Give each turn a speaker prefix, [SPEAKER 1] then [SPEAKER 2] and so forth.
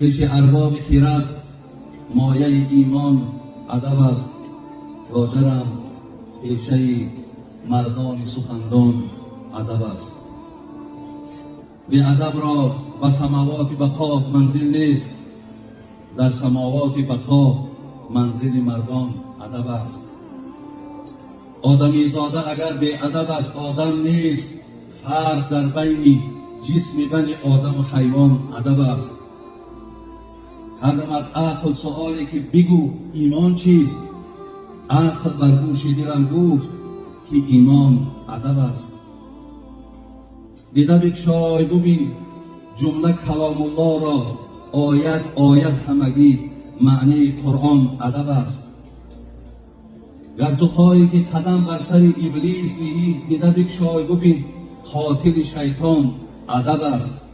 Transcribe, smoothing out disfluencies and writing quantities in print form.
[SPEAKER 1] پیش ارباب خیرد مایه ایمان ادب است. لاجرم پیشه مردان سخندان ادب است. بی ادب را به سماوات بقا منزل نیست، در سماوات بقا منزل مردان ادب است. آدمی زاده اگر بی ادب است آدم نیست، فرق در بین جسم بنی آدم و حیوان ادب است. هر دم از عقل سؤالی که بگو ایمان چیست، عقل بر گوش دلم گفت که ایمان ادب است. دیده بگشای ببین جمله کلام الله را، آیت آیت همگی معنی قرآن ادب است. گر تو خواهی که قدم بر سر ابلیس نهی، دیده بگشای ببین قاتل شیطان ادب است.